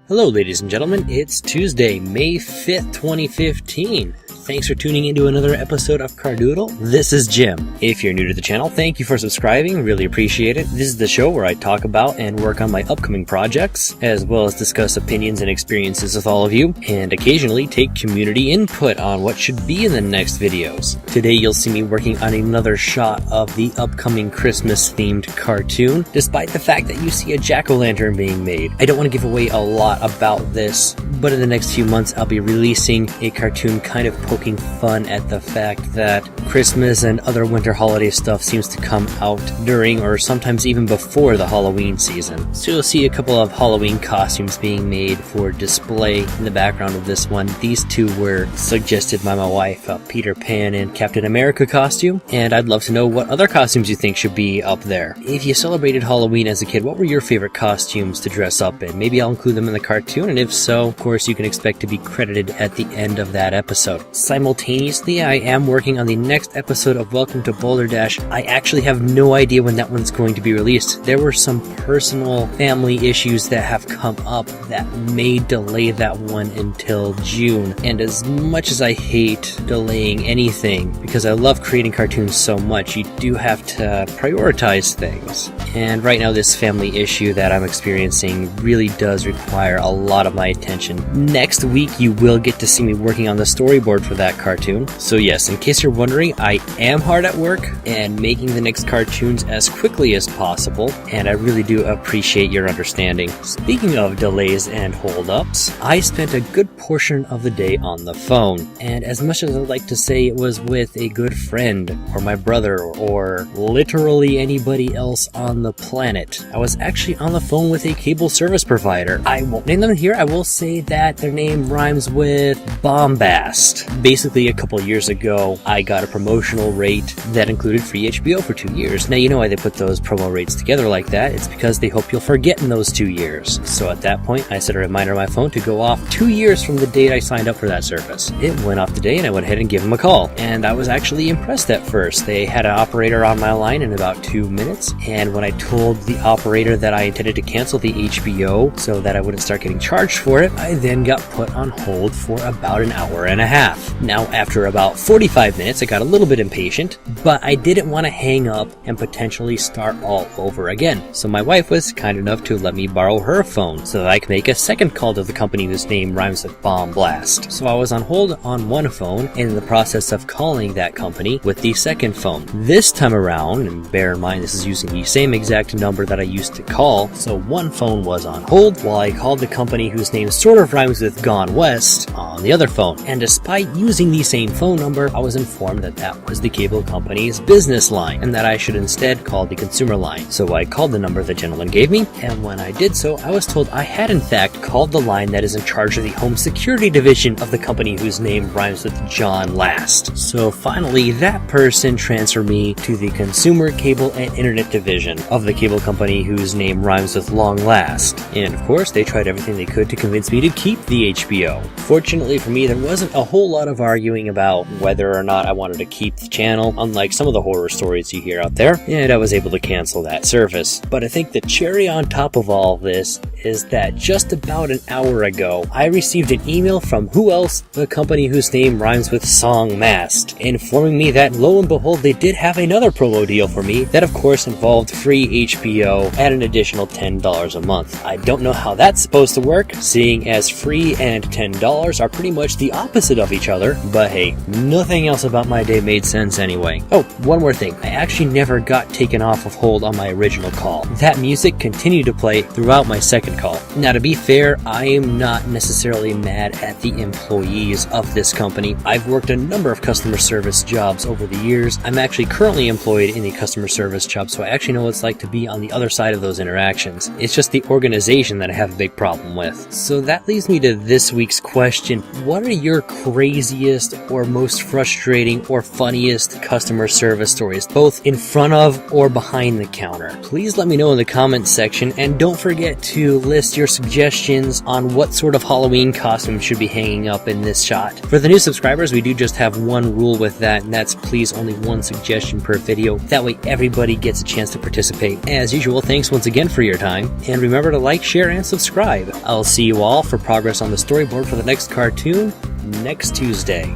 Hello ladies and gentlemen, it's Tuesday, May 5th, 2015. Thanks for tuning into another episode of Cardoodle. This is Jim. If you're new to the channel, thank you for subscribing, really appreciate it. This is the show where I talk about and work on my upcoming projects, as well as discuss opinions and experiences with all of you, and occasionally take community input on what should be in the next videos. Today you'll see me working on another shot of the upcoming Christmas-themed cartoon, despite the fact that you see a jack-o'-lantern being made. I don't want to give away a lot about this, but in the next few months I'll be releasing a cartoon kind of poking fun at the fact that Christmas and other winter holiday stuff seems to come out during or sometimes even before the Halloween season. So you'll see a couple of Halloween costumes being made for display in the background of this one. These two were suggested by my wife, a Peter Pan and Captain America costume, and I'd love to know what other costumes you think should be up there. If you celebrated Halloween as a kid, what were your favorite costumes to dress up in? Maybe I'll include them in the cartoon, and if so, of course you can expect to be credited at the end of that episode. Simultaneously, I am working on the next episode of Welcome to Boulder Dash. I actually have no idea when that one's going to be released. There were some personal family issues that have come up that may delay that one until June. And as much as I hate delaying anything, because I love creating cartoons so much, you do have to prioritize things. And right now this family issue that I'm experiencing really does require a lot of my attention. Next week you will get to see me working on the storyboard for that cartoon. So yes, in case you're wondering, I am hard at work and making the next cartoons as quickly as possible, and I really do appreciate your understanding. Speaking of delays and holdups, I spent a good portion of the day on the phone, and as much as I'd like to say it was with a good friend or my brother or literally anybody else on the planet, I was actually on the phone with a cable service provider. I won't name them here. I will say that their name rhymes with bombast. Basically, a couple years ago, I got a promotional rate that included free HBO for 2 years. Now, you know why they put those promo rates together like that. It's because they hope you'll forget in those 2 years. So at that point, I set a reminder on my phone to go off 2 years from the date I signed up for that service. It went off today, and I went ahead and gave them a call. And I was actually impressed at first. They had an operator on my line in about 2 minutes, and when I told the operator that I intended to cancel the HBO so that I wouldn't start getting charged for it, I then got put on hold for about an hour and a half. Now, after about 45 minutes, I got a little bit impatient, but I didn't want to hang up and potentially start all over again. So my wife was kind enough to let me borrow her phone so that I could make a second call to the company whose name rhymes with Bomb Blast. So I was on hold on one phone and in the process of calling that company with the second phone. This time around, and bear in mind this is using the same exact number that I used to call, so one phone was on hold while I called the company whose name sort of rhymes with Gone West on the other phone. And despite using the same phone number, I was informed that that was the cable company's business line and that I should instead call the consumer line. So I called the number the gentleman gave me, and when I did so, I was told I had in fact called the line that is in charge of the home security division of the company whose name rhymes with John Last. So finally, that person transferred me to the consumer cable and internet division of the cable company whose name rhymes with Long Last. And of course, they tried everything they could to convince me to keep the HBO. Fortunately for me, there wasn't a whole lot of arguing about whether or not I wanted to keep the channel, unlike some of the horror stories you hear out there, and I was able to cancel that service. But I think the cherry on top of all this is that just about an hour ago, I received an email from who else? The company whose name rhymes with Song Mast, informing me that lo and behold, they did have another promo deal for me that of course involved free HBO at an additional $10 a month. I don't know how that's supposed to work, seeing as free and $10 are pretty much the opposite of each other, but hey, nothing else about my day made sense anyway. Oh, one more thing. I actually never got taken off of hold on my original call. That music continued to play throughout my second call. Now, to be fair, I am not necessarily mad at the employees of this company. I've worked a number of customer service jobs over the years. I'm actually currently employed in a customer service job, so I actually know what it's like to be on the other side of those interactions. It's just the organization that I have a big problem with. So that leads me to this week's question. What are your crazy craziest or most frustrating or funniest customer service stories, both in front of or behind the counter? Please let me know in the comments section, and don't forget to list your suggestions on what sort of Halloween costume should be hanging up in this shot. For the new subscribers, we do just have one rule with that, and that's please only one suggestion per video. That way everybody gets a chance to participate. As usual, thanks once again for your time, and remember to like, share, and subscribe. I'll see you all for progress on the storyboard for the next cartoon next Tuesday.